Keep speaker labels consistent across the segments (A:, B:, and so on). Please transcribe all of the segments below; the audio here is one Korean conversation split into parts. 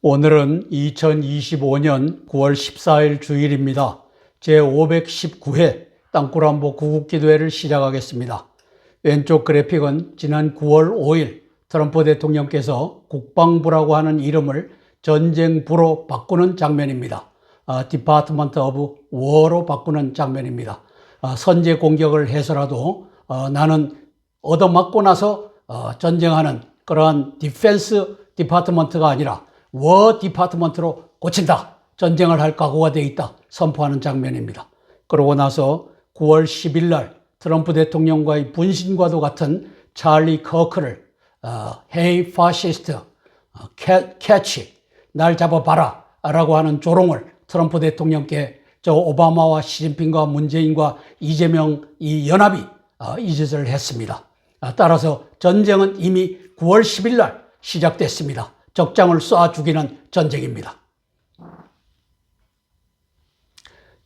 A: 오늘은 2025년 9월 14일 주일입니다. 제519회 땅굴안보 구국기도회를 시작하겠습니다. 왼쪽 그래픽은 지난 9월 5일 트럼프 대통령께서 국방부라고 하는 이름을 전쟁부로 바꾸는 장면입니다. Department of War로 바꾸는 장면입니다. 선제 공격을 해서라도 나는 얻어맞고 나서 전쟁하는 그러한 디펜스 디파트먼트가 아니라 워 디파트먼트로 고친다. 전쟁을 할 각오가 되어 있다. 선포하는 장면입니다. 그러고 나서 9월 10일 날 트럼프 대통령과의 분신과도 같은 찰리 커크를 Hey 파시스트, 캐치, 날 잡아봐라 라고 하는 조롱을 트럼프 대통령께 저 오바마와 시진핑과 문재인과 이재명 이 연합이 이 짓을 했습니다. 따라서 전쟁은 이미 9월 10일 날 시작됐습니다. 적장을 쏴 죽이는 전쟁입니다.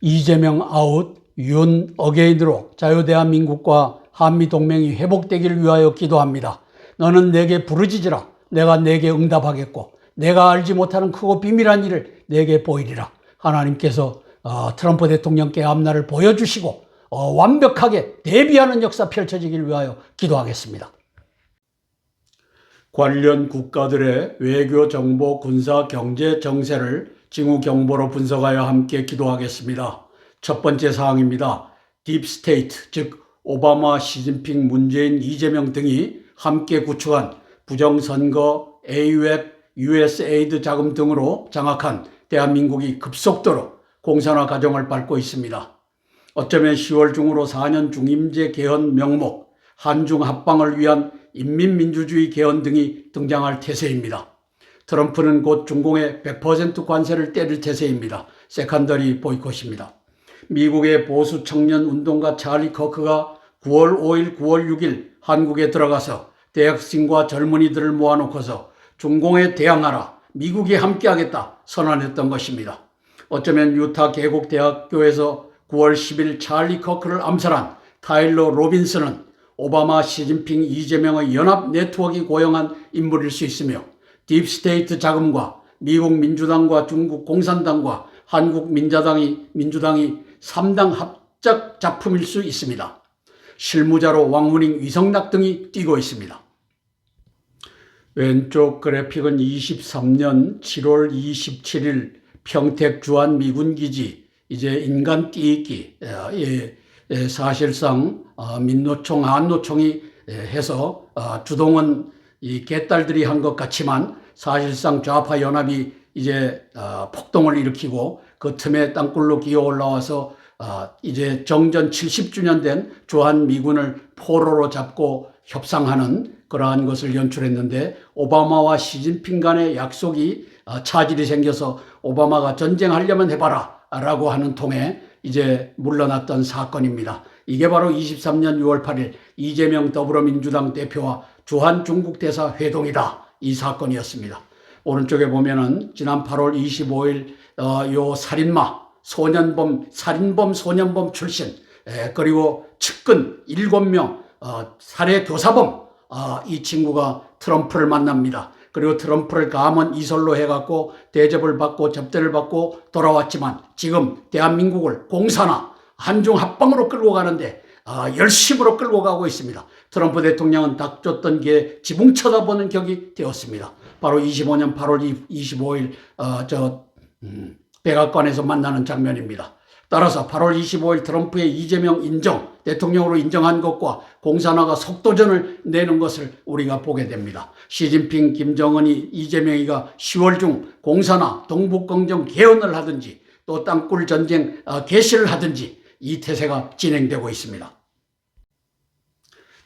A: 이재명 아웃, 윤 어게인으로 자유대한민국과 한미동맹이 회복되기를 위하여 기도합니다. 너는 내게 부르짖으라. 내가 내게 응답하겠고 내가 알지 못하는 크고 비밀한 일을 내게 보이리라. 하나님께서 트럼프 대통령께 앞날을 보여주시고 완벽하게 대비하는 역사 펼쳐지기를 위하여 기도하겠습니다. 관련 국가들의 외교, 정보, 군사, 경제, 정세를 징후 경보로 분석하여 함께 기도하겠습니다. 첫 번째 사항입니다. 딥스테이트, 즉 오바마, 시진핑, 문재인, 이재명 등이 함께 구축한 부정선거, AWEB, USAID 자금 등으로 장악한 대한민국이 급속도로 공산화 과정을 밟고 있습니다. 어쩌면 10월 중으로 4년 중임제 개헌 명목, 한중 합방을 위한 인민민주주의 개헌 등이 등장할 태세입니다. 트럼프는 곧 중공에 100% 관세를 때릴 태세입니다. 세컨더리 보이콧입니다. 미국의 보수 청년 운동가 찰리 커크가 9월 5일, 9월 6일 한국에 들어가서 대학생과 젊은이들을 모아놓고서 중공에 대항하라, 미국이 함께하겠다 선언했던 것입니다. 어쩌면 유타 계곡대학교에서 9월 10일 찰리 커크를 암살한 타일러 로빈슨은 오바마, 시진핑, 이재명의 연합 네트워크가 고용한 인물일 수 있으며 딥스테이트 자금과 미국 민주당과 중국 공산당과 한국 민주당이 3당 합작 작품일 수 있습니다. 실무자로 왕문잉 위성락 등이 뛰고 있습니다. 왼쪽 그래픽은 23년 7월 27일 평택 주한 미군기지 이제 인간 띠익기 사실상 민노총, 한노총이 해서 주동은 이 개딸들이 한 것 같지만 사실상 좌파 연합이 이제 폭동을 일으키고 그 틈에 땅굴로 기어 올라와서 이제 정전 70주년 된 주한 미군을 포로로 잡고 협상하는 그러한 것을 연출했는데 오바마와 시진핑 간의 약속이 차질이 생겨서 오바마가 전쟁하려면 해봐라 라고 하는 통에 이제 물러났던 사건입니다. 이게 바로 23년 6월 8일 이재명 더불어민주당 대표와 주한 중국 대사 회동이다. 이 사건이었습니다. 오른쪽에 보면은 지난 8월 25일 요 살인범 소년범 출신 그리고 측근 7명 살해 교사범 이 친구가 트럼프를 만납니다. 그리고 트럼프를 감원 이설로 해갖고 대접을 받고 접대를 받고 돌아왔지만 지금 대한민국을 공산화 한중 합방으로 끌고 가는데 열심으로 끌고 가고 있습니다. 트럼프 대통령은 닥쳤던 게 지붕 쳐다보는 격이 되었습니다. 바로 25년 8월 25일 백악관에서 만나는 장면입니다. 따라서 8월 25일 트럼프의 이재명 대통령으로 인정한 것과 공산화가 속도전을 내는 것을 우리가 보게 됩니다. 시진핑, 김정은이, 이재명이가 10월 중 공산화, 동북공정 개헌을 하든지 또 땅굴 전쟁 개시를 하든지 이 태세가 진행되고 있습니다.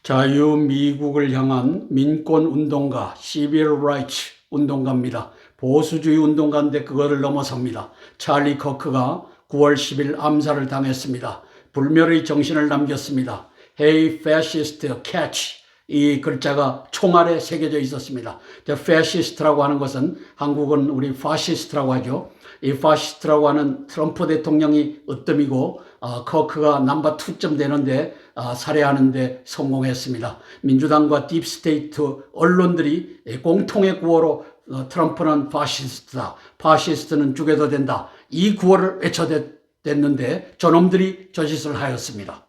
A: 자유미국을 향한 민권운동가, Civil Rights 운동가입니다. 보수주의 운동가인데 그거를 넘어섭니다. 찰리 커크가 9월 10일 암살을 당했습니다. 불멸의 정신을 남겼습니다. Hey fascist catch 이 글자가 총알에 새겨져 있었습니다. fascist라고 하는 것은 한국은 우리 파시스트라고 하죠. 이 파시스트라고 하는 트럼프 대통령이 으뜸이고 커크가 넘버 2쯤 되는데 살해하는 데 성공했습니다. 민주당과 딥스테이트 언론들이 공통의 구호로 트럼프는 파시스트다. 파시스트는 죽여도 된다. 이 구호를 외쳐댔는데 저놈들이 저 짓을 하였습니다.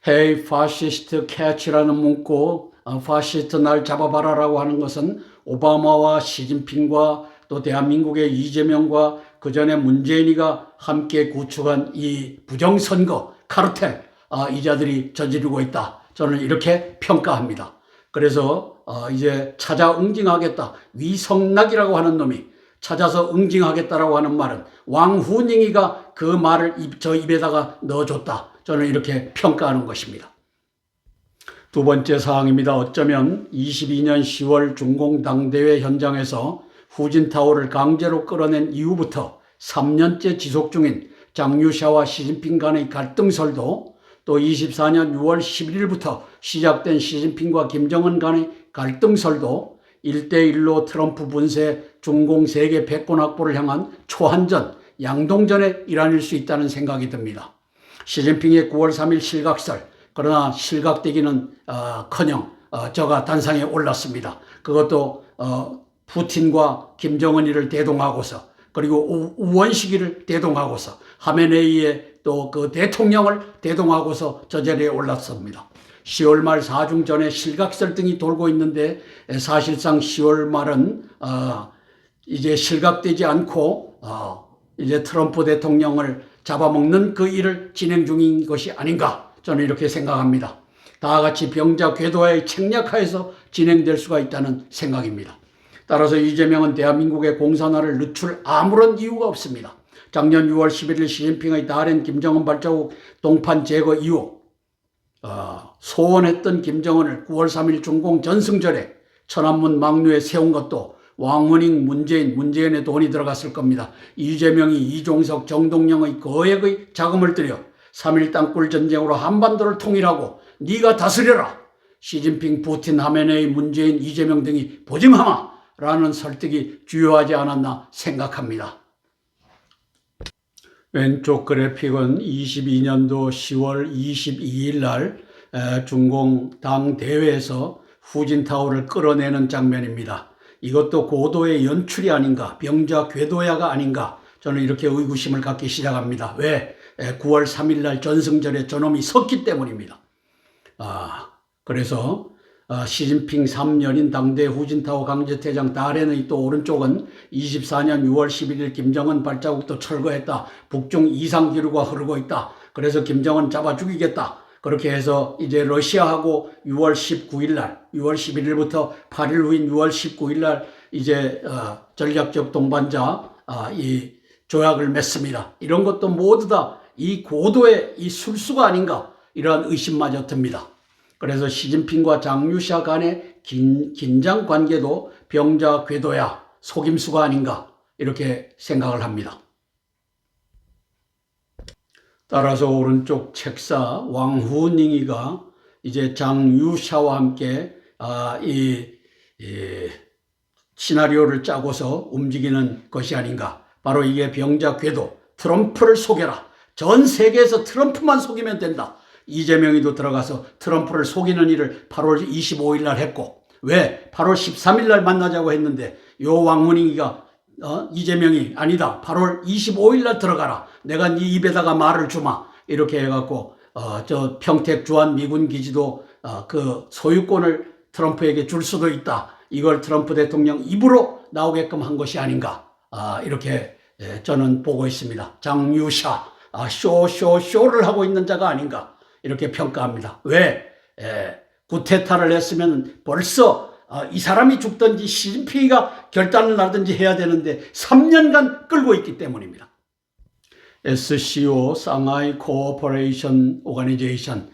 A: Hey, 파시스트 캐치라는 문구, 파시스트 날 잡아봐라라고 하는 것은 오바마와 시진핑과 또 대한민국의 이재명과 그 전에 문재인이가 함께 구축한 이 부정선거 카르텔, 이자들이 저지르고 있다. 저는 이렇게 평가합니다. 그래서 이제 찾아 응징하겠다. 위성락이라고 하는 놈이 찾아서 응징하겠다라고 하는 말은 왕후닝이가 그 말을 저 입에다가 넣어줬다. 저는 이렇게 평가하는 것입니다. 두 번째 사항입니다. 어쩌면 22년 10월 중공당대회 현장에서 후진타오를 강제로 끌어낸 이후부터 3년째 지속 중인 장유샤와 시진핑 간의 갈등설도 또 24년 6월 11일부터 시작된 시진핑과 김정은 간의 갈등설도 1대1로 트럼프 분쇄 중공 세계 패권 확보를 향한 초한전, 양동전의 일환일 수 있다는 생각이 듭니다. 시진핑의 9월 3일 실각설, 그러나 실각되기는 커녕 저가 단상에 올랐습니다. 그것도 푸틴과 김정은이를 대동하고서 그리고 우원식이를 대동하고서 하메네이의 또 그 대통령을 대동하고서 저 자리에 올랐습니다. 10월 말 4중 전에 실각설 등이 돌고 있는데 사실상 10월 말은 이제 실각되지 않고 이제 트럼프 대통령을 잡아먹는 그 일을 진행 중인 것이 아닌가 저는 이렇게 생각합니다. 다 같이 병자 궤도의 책략하에서 진행될 수가 있다는 생각입니다. 따라서 이재명은 대한민국의 공산화를 늦출 아무런 이유가 없습니다. 작년 6월 11일 시진핑의 달인 김정은 발자국 동판 제거 이후 소원했던 김정은을 9월 3일 중공 전승절에 천안문 막루에 세운 것도 왕원익 문재인의 돈이 들어갔을 겁니다. 이재명이 이종석 정동영의 거액의 자금을 들여 3.1 땅굴 전쟁으로 한반도를 통일하고 네가 다스려라. 시진핑, 푸틴, 하메네이, 문재인, 이재명 등이 보증하마 라는 설득이 주요하지 않았나 생각합니다. 왼쪽 그래픽은 22년도 10월 22일 날 중공당 대회에서 후진타오를 끌어내는 장면입니다. 이것도 고도의 연출이 아닌가, 병자 궤도야가 아닌가 저는 이렇게 의구심을 갖기 시작합니다. 왜? 9월 3일 날 전승절에 저놈이 섰기 때문입니다. 그래서 시진핑 3년인 당대 후진타오 강제퇴장 달에는 또 오른쪽은 24년 6월 11일 김정은 발자국도 철거했다. 북중 이상기류가 흐르고 있다. 그래서 김정은 잡아 죽이겠다. 그렇게 해서 이제 러시아하고 6월 19일 날, 6월 11일부터 8일 후인 6월 19일 날 이제 전략적 동반자 이 조약을 맺습니다. 이런 것도 모두 다 이 고도의 이 술수가 아닌가 이러한 의심마저 듭니다. 그래서 시진핑과 장유샤 간의 긴장 관계도 병자 궤도야 속임수가 아닌가 이렇게 생각을 합니다. 따라서 오른쪽 책사 왕후닝이가 이제 장유샤와 함께 이 시나리오를 짜고서 움직이는 것이 아닌가. 바로 이게 병자 궤도, 트럼프를 속여라. 전 세계에서 트럼프만 속이면 된다. 이재명이도 들어가서 트럼프를 속이는 일을 8월 25일 날 했고, 왜 8월 13일 날 만나자고 했는데 요 왕문익이가 이재명이 아니다 8월 25일 날 들어가라. 내가 네 입에다가 말을 주마. 이렇게 해갖고 저 평택 주한 미군 기지도 그 소유권을 트럼프에게 줄 수도 있다. 이걸 트럼프 대통령 입으로 나오게끔 한 것이 아닌가. 이렇게 저는 보고 있습니다. 장유샤 쇼를 하고 있는 자가 아닌가 이렇게 평가합니다. 왜? 구테타를 했으면 벌써 이 사람이 죽든지 시진핑이가 결단을 하든지 해야 되는데 3년간 끌고 있기 때문입니다. SCO 상하이 코오퍼레이션 오가니제이션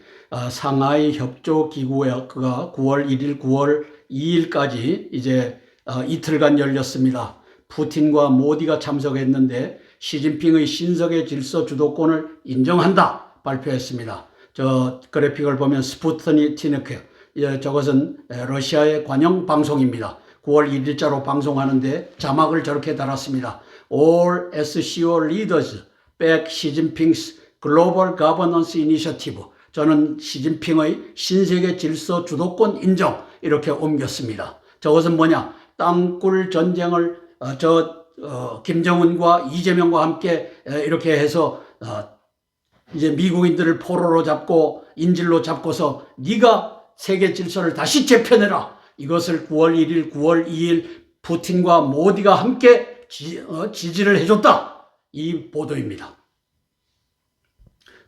A: 상하이 협조기구가 9월 1일, 9월 2일까지 이제 이틀간 열렸습니다. 푸틴과 모디가 참석했는데 시진핑의 신석의 질서 주도권을 인정한다 발표했습니다. 저 그래픽을 보면 스푸트니크 저것은 러시아의 관영 방송입니다. 9월 1일자로 방송하는데 자막을 저렇게 달았습니다. All SCO leaders back Xi Jinping's Global Governance Initiative. 저는 시진핑의 신세계 질서 주도권 인정 이렇게 옮겼습니다. 저것은 뭐냐? 땅굴 전쟁을 김정은과 이재명과 함께 이렇게 해서 이제 미국인들을 포로로 잡고 인질로 잡고서 네가 세계 질서를 다시 재편해라. 이것을 9월 1일, 9월 2일 푸틴과 모디가 함께 지지를 해줬다. 이 보도입니다.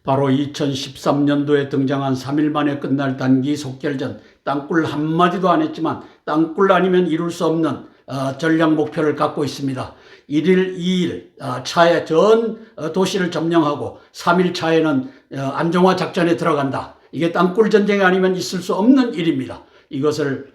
A: 바로 2013년도에 등장한 3일 만에 끝날 단기 속결전, 땅굴 한마디도 안 했지만 땅굴 아니면 이룰 수 없는 전략 목표를 갖고 있습니다. 1일, 2일 차에 전 도시를 점령하고 3일 차에는 안정화 작전에 들어간다. 이게 땅굴 전쟁이 아니면 있을 수 없는 일입니다. 이것을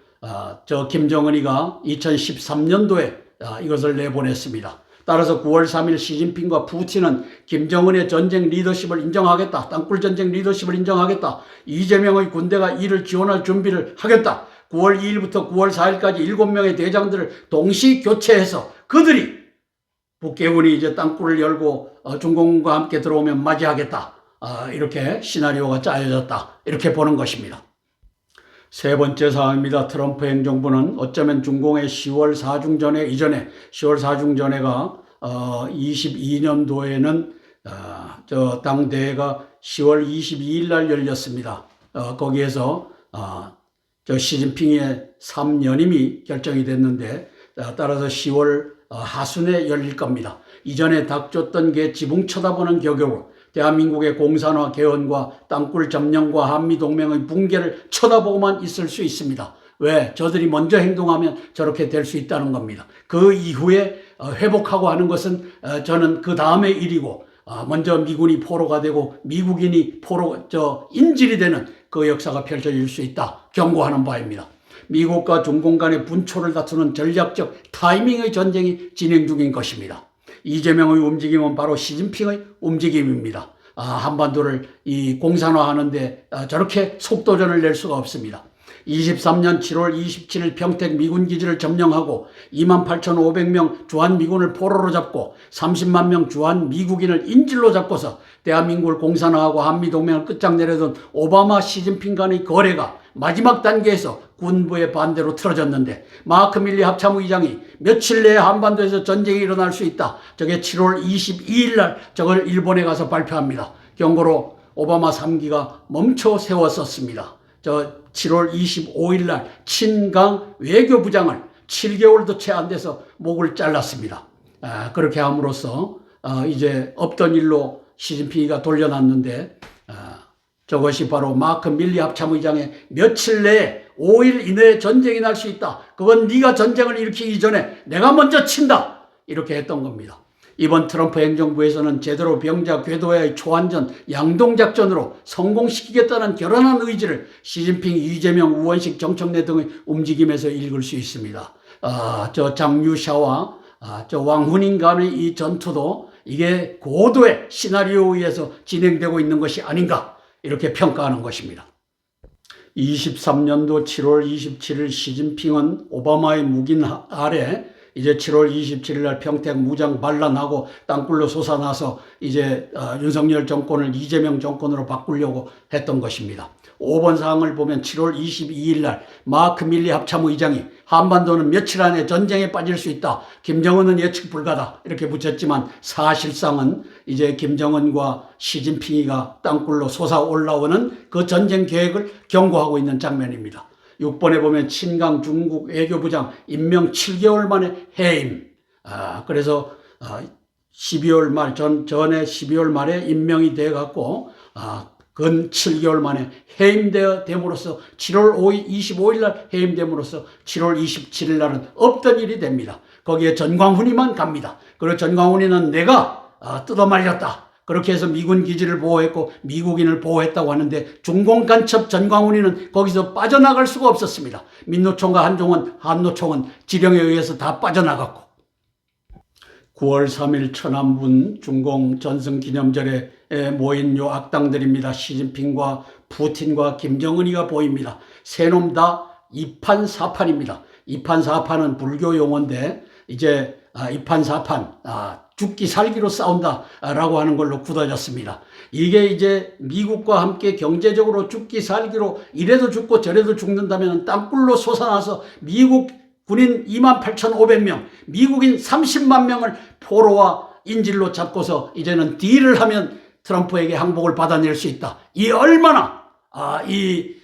A: 김정은이가 2013년도에 이것을 내보냈습니다. 따라서 9월 3일 시진핑과 푸틴은 김정은의 전쟁 리더십을 인정하겠다. 땅굴 전쟁 리더십을 인정하겠다. 이재명의 군대가 이를 지원할 준비를 하겠다. 9월 2일부터 9월 4일까지 7명의 대장들을 동시 교체해서 그들이 북계군이 이제 땅굴을 열고 중공과 함께 들어오면 맞이하겠다. 이렇게 시나리오가 짜여졌다. 이렇게 보는 것입니다. 세 번째 사항입니다. 트럼프 행정부는 어쩌면 중공의 10월 4중전회 이전에 10월 4중전회가 22년도에는 당대회가 10월 22일 날 열렸습니다. 거기에서 시진핑의 3연임이 결정이 됐는데 따라서 10월 하순에 열릴 겁니다. 이전에 닥쳤던 게 지붕 쳐다보는 격으로 대한민국의 공산화 개헌과 땅굴 점령과 한미동맹의 붕괴를 쳐다보고만 있을 수 있습니다. 왜? 저들이 먼저 행동하면 저렇게 될 수 있다는 겁니다. 그 이후에 회복하고 하는 것은 저는 그 다음의 일이고 먼저 미군이 포로가 되고 미국인이 인질이 되는 그 역사가 펼쳐질 수 있다. 경고하는 바입니다. 미국과 중공 간의 분초를 다투는 전략적 타이밍의 전쟁이 진행 중인 것입니다. 이재명의 움직임은 바로 시진핑의 움직임입니다. 한반도를 공산화하는데 저렇게 속도전을 낼 수가 없습니다. 23년 7월 27일 평택 미군 기지를 점령하고 28,500명 주한 미군을 포로로 잡고 30만 명 주한 미국인을 인질로 잡고서 대한민국을 공산화하고 한미동맹을 끝장내려던 오바마 시진핑 간의 거래가 마지막 단계에서 군부의 반대로 틀어졌는데 마크 밀리 합참의장이 며칠 내에 한반도에서 전쟁이 일어날 수 있다. 저게 7월 22일 날 저걸 일본에 가서 발표합니다. 경고로 오바마 3기가 멈춰 세웠었습니다. 7월 25일 날 친강 외교부장을 7개월도 채 안 돼서 목을 잘랐습니다. 그렇게 함으로써 이제 없던 일로 시진핑이가 돌려놨는데 저것이 바로 마크 밀리 합참의장의 며칠 내에 5일 이내에 전쟁이 날 수 있다. 그건 네가 전쟁을 일으키기 전에 내가 먼저 친다. 이렇게 했던 겁니다. 이번 트럼프 행정부에서는 제대로 병자 궤도와의 초안전 양동작전으로 성공시키겠다는 결연한 의지를 시진핑, 이재명, 우원식, 정청래 등의 움직임에서 읽을 수 있습니다. 장유샤와 왕훈인 간의 이 전투도 이게 고도의 시나리오에 의해서 진행되고 있는 것이 아닌가 이렇게 평가하는 것입니다. 23년도 7월 27일 시진핑은 오바마의 묵인 아래 이제 7월 27일 날 평택 무장 반란하고 땅굴로 솟아나서 이제 윤석열 정권을 이재명 정권으로 바꾸려고 했던 것입니다. 5번 사항을 보면 7월 22일 날 마크 밀리 합참의장이 한반도는 며칠 안에 전쟁에 빠질 수 있다. 김정은은 예측 불가다. 이렇게 붙였지만 사실상은 이제 김정은과 시진핑이가 땅굴로 솟아올라오는 그 전쟁 계획을 경고하고 있는 장면입니다. 6번에 보면 친강 중국 외교부장 임명 7개월 만에 해임. 그래서 12월 말 전에 12월 말에 임명이 돼 갖고 근 7개월 만에 해임되어 됨으로써 7월 25일 날 해임됨으로써 7월 27일 날은 없던 일이 됩니다. 거기에 전광훈이만 갑니다. 그리고 전광훈이는 내가 뜯어말렸다. 그렇게 해서 미군 기지를 보호했고 미국인을 보호했다고 하는데 중공 간첩 전광훈이는 거기서 빠져나갈 수가 없었습니다. 민노총과 한노총은 지령에 의해서 다 빠져나갔고 9월 3일 천안문 중공 전승기념절에 모인 요 악당들입니다. 시진핑과 푸틴과 김정은이가 보입니다. 세 놈 다 이판사판입니다. 이판사판은 불교 용어인데 이제 이판사판 죽기 살기로 싸운다라고 하는 걸로 굳어졌습니다. 이게 이제 미국과 함께 경제적으로 죽기 살기로 이래도 죽고 저래도 죽는다면 땅굴로 솟아나서 미국 군인 28,500명, 미국인 30만 명을 포로와 인질로 잡고서 이제는 딜을 하면 트럼프에게 항복을 받아낼 수 있다. 이 얼마나 이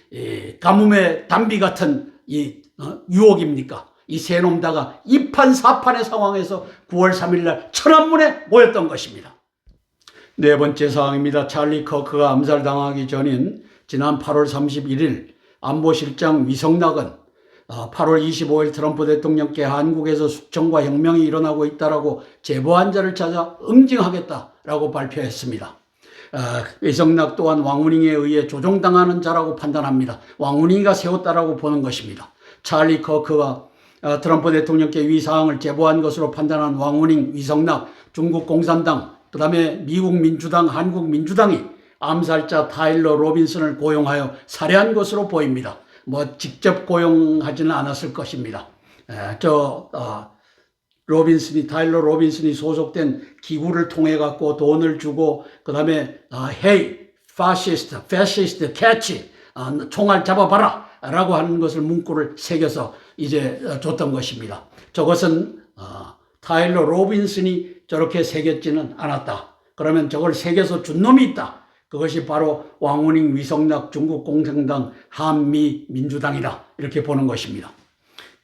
A: 가뭄의 단비 같은 유혹입니까? 이 세 놈 다가 이판사판의 상황에서 9월 3일 날 천안문에 모였던 것입니다. 네 번째 사항입니다. 찰리 커크가 암살당하기 전인 지난 8월 31일 안보실장 위성락은 8월 25일 트럼프 대통령께 한국에서 숙청과 혁명이 일어나고 있다라고 제보한 자를 찾아 응징하겠다라고 발표했습니다. 위성락 또한 왕우닝에 의해 조종당하는 자라고 판단합니다. 왕우닝이가 세웠다라고 보는 것입니다. 찰리 커크가 트럼프 대통령께 위 사항을 제보한 것으로 판단한 왕우닝, 위성락, 중국 공산당, 그 다음에 미국 민주당, 한국 민주당이 암살자 타일러 로빈슨을 고용하여 살해한 것으로 보입니다. 직접 고용하지는 않았을 것입니다. 타일러 로빈슨이 소속된 기구를 통해 갖고 돈을 주고, 그 다음에 Hey, fascist, catch, 총알 잡아봐라 라고 하는 것을 문구를 새겨서 이제 줬던 것입니다. 저것은 타일러 로빈슨이 저렇게 새겼지는 않았다. 그러면 저걸 새겨서 준 놈이 있다. 그것이 바로 왕우닝, 위성락, 중국 공산당, 한미 민주당이다. 이렇게 보는 것입니다.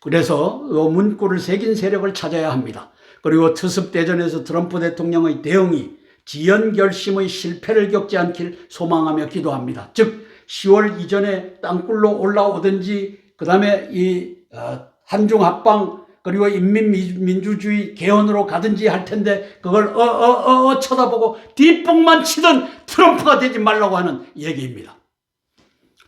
A: 그래서 문구를 새긴 세력을 찾아야 합니다. 그리고 트습대전에서 트럼프 대통령의 대응이 지연결심의 실패를 겪지 않길 소망하며 기도합니다. 즉 10월 이전에 땅굴로 올라오든지, 그 다음에 이 한중합방 그리고 인민민주주의 개헌으로 가든지 할 텐데 그걸 쳐다보고 뒷북만 치던 트럼프가 되지 말라고 하는 얘기입니다.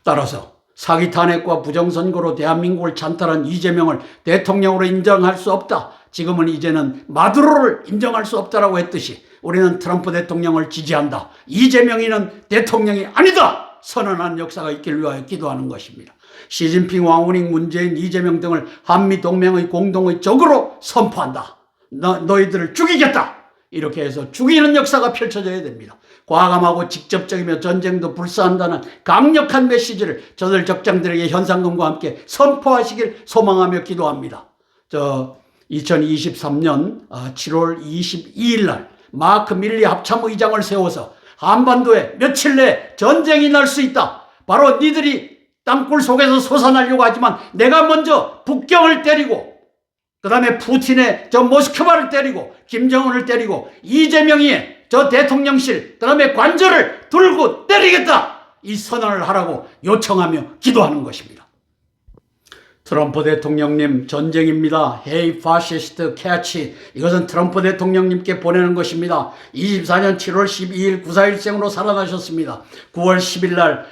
A: 따라서 사기 탄핵과 부정선거로 대한민국을 찬탈한 이재명을 대통령으로 인정할 수 없다. 지금은 이제는 마두로를 인정할 수 없다라고 했듯이 우리는 트럼프 대통령을 지지한다. 이재명이는 대통령이 아니다. 선언한 역사가 있기를 위하여 기도하는 것입니다. 시진핑, 왕우닝, 문재인, 이재명 등을 한미동맹의 공동의 적으로 선포한다. 너희들을 죽이겠다. 이렇게 해서 죽이는 역사가 펼쳐져야 됩니다. 과감하고 직접적이며 전쟁도 불사한다는 강력한 메시지를 저들 적장들에게 현상금과 함께 선포하시길 소망하며 기도합니다. 2023년 7월 22일 날 마크 밀리 합참의장을 세워서 한반도에 며칠 내에 전쟁이 날 수 있다. 바로 니들이 땅굴 속에서 솟아나려고 하지만 내가 먼저 북경을 때리고, 그 다음에 푸틴의 모스크바를 때리고, 김정은을 때리고, 이재명이 저 대통령실, 그 다음에 관저를 들고 때리겠다. 이 선언을 하라고 요청하며 기도하는 것입니다. 트럼프 대통령님, 전쟁입니다. Hey, fascist, catch. 이것은 트럼프 대통령님께 보내는 것입니다. 24년 7월 12일 94일생으로 살아나셨습니다. 9월 10일 날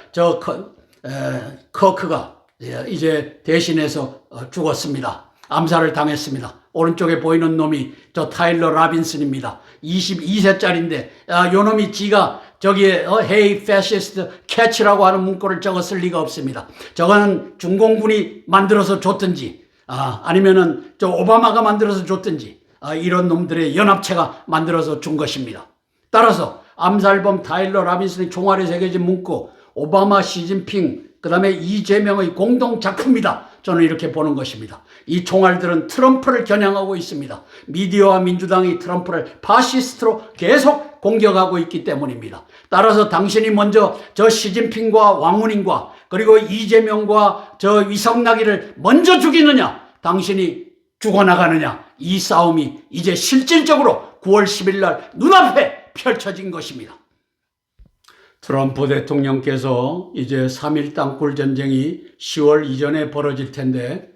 A: 커크가 이제 대신해서 죽었습니다. 암살을 당했습니다. 오른쪽에 보이는 놈이 저 타일러 라빈슨입니다. 22세짜리인데 요 놈이 지가 저기에 Hey, fascist, catch라고 하는 문구를 적었을 리가 없습니다. 저거는 중공군이 만들어서 줬든지 아니면은 저 오바마가 만들어서 줬든지 이런 놈들의 연합체가 만들어서 준 것입니다. 따라서 암살범 타일러 라빈슨의 총알에 새겨진 문구, 오바마, 시진핑, 그 다음에 이재명의 공동작품이다. 저는 이렇게 보는 것입니다. 이 총알들은 트럼프를 겨냥하고 있습니다. 미디어와 민주당이 트럼프를 파시스트로 계속 공격하고 있기 때문입니다. 따라서 당신이 먼저 저 시진핑과 왕우닝과 그리고 이재명과 저 위성락이를 먼저 죽이느냐, 당신이 죽어나가느냐, 이 싸움이 이제 실질적으로 9월 10일 날 눈앞에 펼쳐진 것입니다. 트럼프 대통령께서 이제 3.1 땅굴 전쟁이 10월 이전에 벌어질 텐데,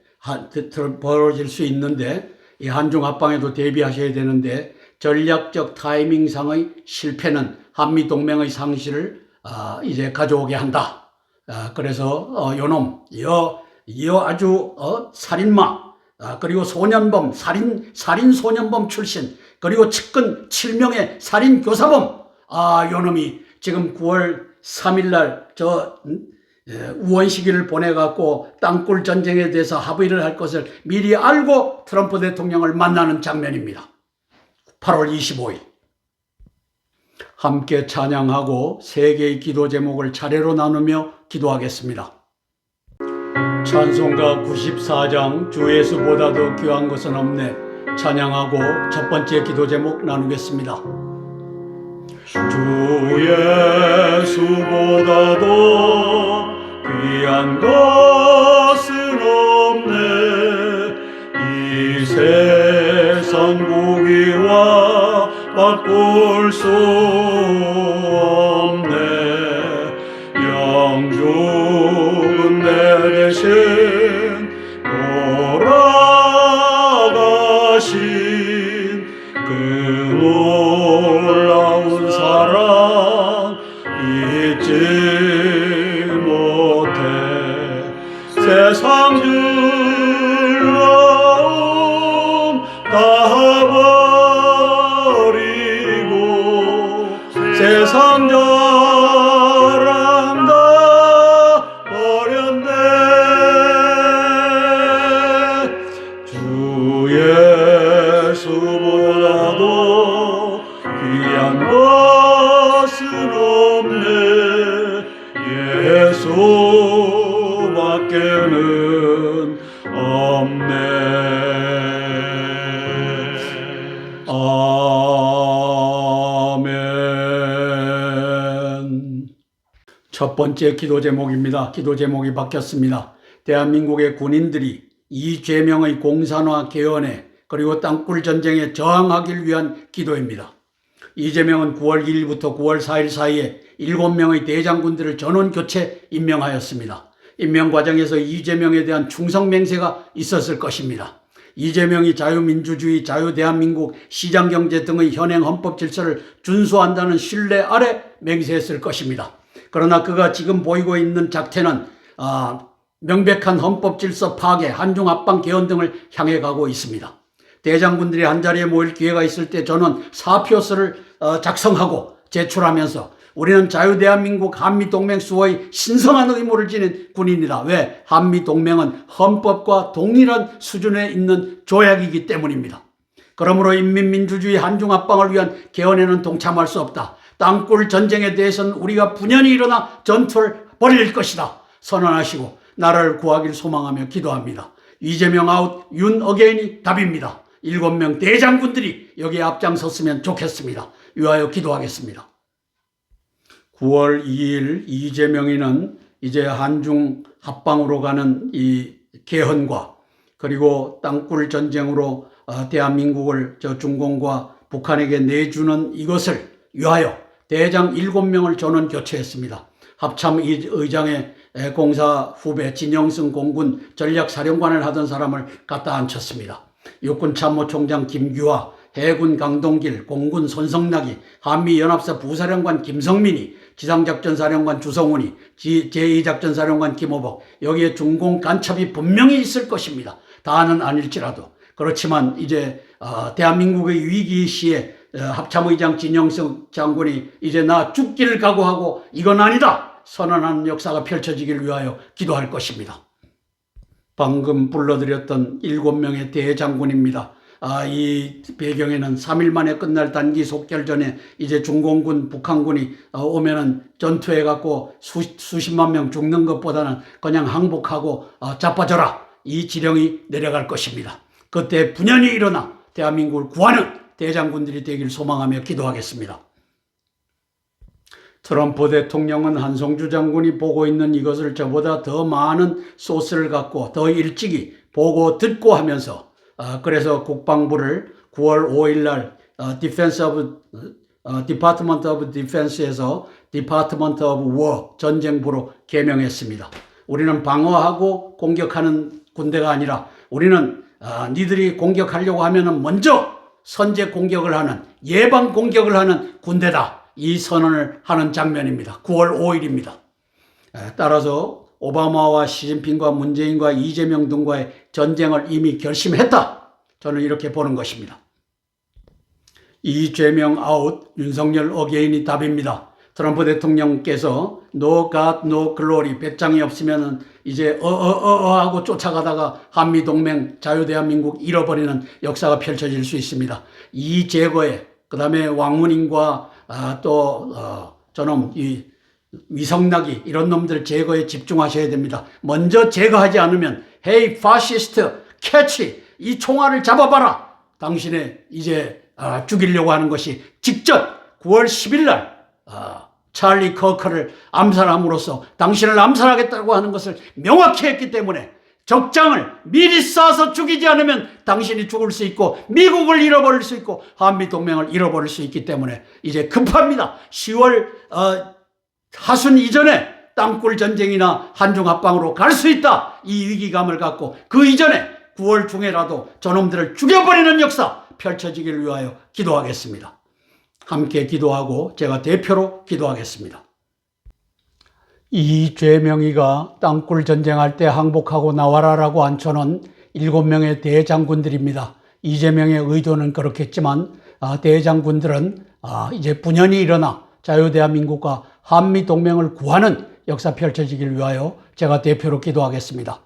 A: 벌어질 수 있는데, 이 한중 합방에도 대비하셔야 되는데, 전략적 타이밍상의 실패는 한미 동맹의 상실을 이제 가져오게 한다. 그래서 요놈, 아주 살인마, 그리고 소년범, 살인 소년범 출신, 그리고 측근 7명의 살인 교사범, 요놈이 지금 9월 3일 날 우원식이를 보내갖고 땅굴 전쟁에 대해서 합의를 할 것을 미리 알고 트럼프 대통령을 만나는 장면입니다. 8월 25일. 함께 찬양하고 세 개의 기도 제목을 차례로 나누며 기도하겠습니다. 찬송가 94장 주 예수보다도 귀한 것은 없네 찬양하고 첫 번째 기도 제목 나누겠습니다. 주 예수보다도 귀한 것은 없네 이 세상 보기와 바꿀 수 없네 영죽은 내 대신 돌아가신 그 놀라운 사랑 잊지 못해 세상 즐거움 다 버리고 세상 자랑 다 버렸네 주 예수보다도 귀한 것은 없네 예수밖에는 없네. 아멘. 첫 번째 기도 제목입니다. 기도 제목이 바뀌었습니다. 대한민국의 군인들이 이재명의 공산화 개헌에 그리고 땅굴 전쟁에 저항하길 위한 기도입니다. 이재명은 9월 2일부터 9월 4일 사이에 7명의 대장군들을 전원 교체 임명하였습니다. 임명 과정에서 이재명에 대한 충성 맹세가 있었을 것입니다. 이재명이 자유민주주의, 자유대한민국, 시장경제 등의 현행 헌법 질서를 준수한다는 신뢰 아래 맹세했을 것입니다. 그러나 그가 지금 보이고 있는 작태는 명백한 헌법 질서 파괴, 한중 합방 개헌 등을 향해 가고 있습니다. 대장군들이 한자리에 모일 기회가 있을 때 저는 사표서를 작성하고 제출하면서 우리는 자유대한민국 한미동맹 수호의 신성한 의무를 지닌 군인이다. 왜? 한미동맹은 헌법과 동일한 수준에 있는 조약이기 때문입니다. 그러므로 인민민주주의 한중합방을 위한 개헌에는 동참할 수 없다. 땅굴 전쟁에 대해서는 우리가 분연히 일어나 전투를 벌일 것이다. 선언하시고 나라를 구하길 소망하며 기도합니다. 이재명 아웃, 윤 어게인이 답입니다. 7명 대장군들이 여기에 앞장섰으면 좋겠습니다. 위하여 기도하겠습니다. 9월 2일 이재명이는 이제 한중 합방으로 가는 이 개헌과 그리고 땅굴 전쟁으로 대한민국을 중공과 북한에게 내주는 이것을 위하여 대장 7명을 전원 교체했습니다. 합참의장의 공사 후배 진영승 공군 전략사령관을 하던 사람을 갖다 앉혔습니다. 육군참모총장 김규하, 해군 강동길, 공군 손성락이, 한미연합사 부사령관 김성민이, 지상작전사령관 주성훈이, 제2작전사령관 김호복, 여기에 중공 간첩이 분명히 있을 것입니다. 다는 아닐지라도. 그렇지만 이제 대한민국의 위기 시에 합참의장 진영승 장군이 이제 나 죽기를 각오하고 이건 아니다 선언하는 역사가 펼쳐지길 위하여 기도할 것입니다. 방금 불러드렸던 7명의 대장군입니다. 이 배경에는 3일 만에 끝날 단기 속결전에 이제 중공군, 북한군이 오면은 전투해갖고 수십만 명 죽는 것보다는 그냥 항복하고 자빠져라 이 지령이 내려갈 것입니다. 그때 분연히 일어나 대한민국을 구하는 대장군들이 되길 소망하며 기도하겠습니다. 트럼프 대통령은 한성주 장군이 보고 있는 이것을 저보다 더 많은 소스를 갖고 더 일찍이 보고 듣고 하면서 그래서 국방부를 9월 5일 날 Department of Defense에서 Department of War 전쟁부로 개명했습니다. 우리는 방어하고 공격하는 군대가 아니라 우리는 니들이 공격하려고 하면은 먼저 선제 공격을 하는 예방 공격을 하는 군대다. 이 선언을 하는 장면입니다. 9월 5일입니다. 따라서 오바마와 시진핑과 문재인과 이재명 등과의 전쟁을 이미 결심했다. 저는 이렇게 보는 것입니다. 이재명 아웃, 윤석열 어게인이 답입니다. 트럼프 대통령께서 No God, No Glory, 배짱이 없으면 이제 하고 쫓아가다가 한미동맹, 자유대한민국 잃어버리는 역사가 펼쳐질 수 있습니다. 이 제거에 그 다음에 왕문인과 저놈 이 위성나기 이런 놈들 제거에 집중하셔야 됩니다. 먼저 제거하지 않으면 헤이 파시스트 캐치 이 총알을 잡아봐라. 당신의 이제 죽이려고 하는 것이 직전 9월 10일 날 찰리 커커를 암살함으로써 당신을 암살하겠다고 하는 것을 명확히 했기 때문에 적장을 미리 쏴서 죽이지 않으면 당신이 죽을 수 있고 미국을 잃어버릴 수 있고 한미동맹을 잃어버릴 수 있기 때문에 이제 급합니다. 10월 하순 이전에 땅굴 전쟁이나 한중합방으로 갈 수 있다. 이 위기감을 갖고 그 이전에 9월 중에라도 저놈들을 죽여버리는 역사 펼쳐지기를 위하여 기도하겠습니다. 함께 기도하고 제가 대표로 기도하겠습니다. 이죄명이가 땅굴 전쟁할 때 항복하고 나와라라고 앉혀놓은 7명의 대장군들입니다. 이재명의 의도는 그렇겠지만 대장군들은 이제 분연히 일어나 자유대한민국과 한미동맹을 구하는 역사 펼쳐지길 위하여 제가 대표로 기도하겠습니다.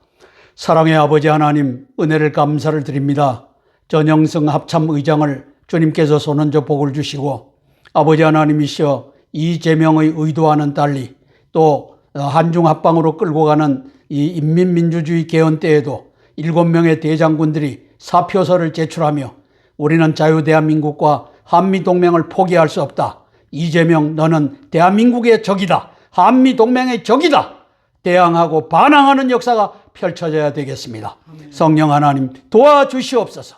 A: 사랑의 아버지 하나님, 은혜를 감사를 드립니다. 전영승 합참의장을 주님께서 손얹어 복을 주시고 아버지 하나님이시여 이재명의 의도와는 달리 또 한중합방으로 끌고 가는 이 인민민주주의 개헌 때에도 7명의 대장군들이 사표서를 제출하며 우리는 자유대한민국과 한미동맹을 포기할 수 없다. 이재명 너는 대한민국의 적이다. 한미동맹의 적이다. 대항하고 반항하는 역사가 펼쳐져야 되겠습니다. 성령 하나님 도와주시옵소서.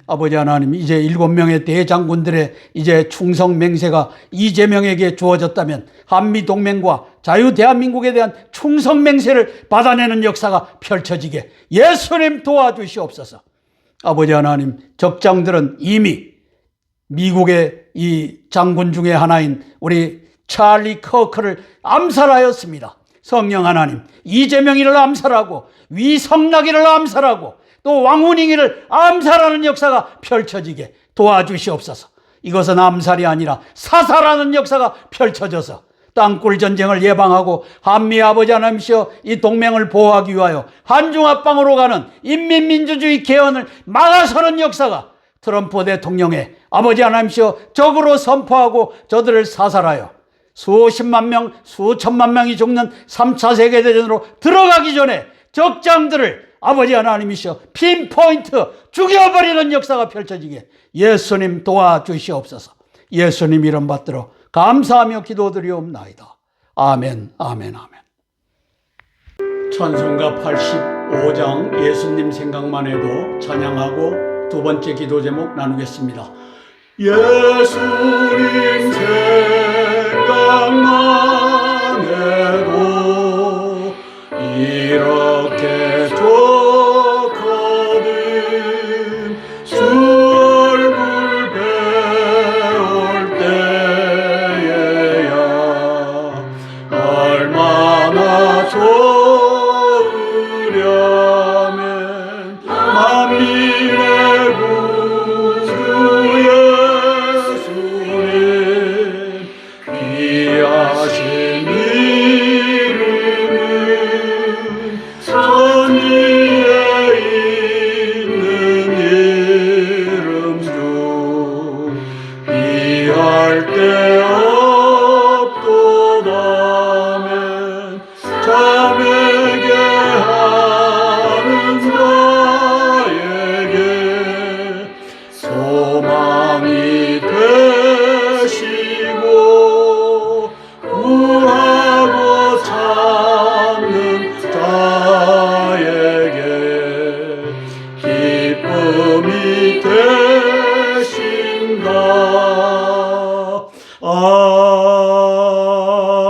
A: 아버지 하나님 이제 7명의 대장군들의 이제 충성 맹세가 이재명에게 주어졌다면 한미동맹과 자유대한민국에 대한 충성 맹세를 받아내는 역사가 펼쳐지게 예수님 도와주시옵소서. 아버지 하나님 적장들은 이미 미국의 이 장군 중에 하나인 우리 찰리 커커를 암살하였습니다. 성령 하나님 이재명이를 암살하고 위성나기를 암살하고 또 왕훈잉이를 암살하는 역사가 펼쳐지게 도와주시옵소서. 이것은 암살이 아니라 사살하는 역사가 펼쳐져서 땅굴 전쟁을 예방하고 한미 아버지 하나님이시여 이 동맹을 보호하기 위하여 한중합방으로 가는 인민민주주의 개헌을 막아서는 역사가 트럼프 대통령의 아버지 하나님이시여 적으로 선포하고 저들을 사살하여 수십만 명, 수천만 명이 죽는 3차 세계대전으로 들어가기 전에 적장들을 아버지 하나님이시여 핀포인트 죽여버리는 역사가 펼쳐지게 예수님 도와주시옵소서. 예수님 이름 받들어 감사하며 기도드리옵나이다. 아멘, 아멘, 아멘. 찬송가 85장 예수님 생각만 해도 찬양하고 두 번째 기도 제목 나누겠습니다. 예수님 생각만 해도 이렇게 좋거든 주 얼굴 배울 때에야 얼마나 좋으려면 만민의 구주 예수님 귀하신 이름은 천지에 있는 이름 중 비할 데 없도다면 자매게 하는 자에게 소망이 되시고 구하고 찾는 자에게 기쁨이 되신다.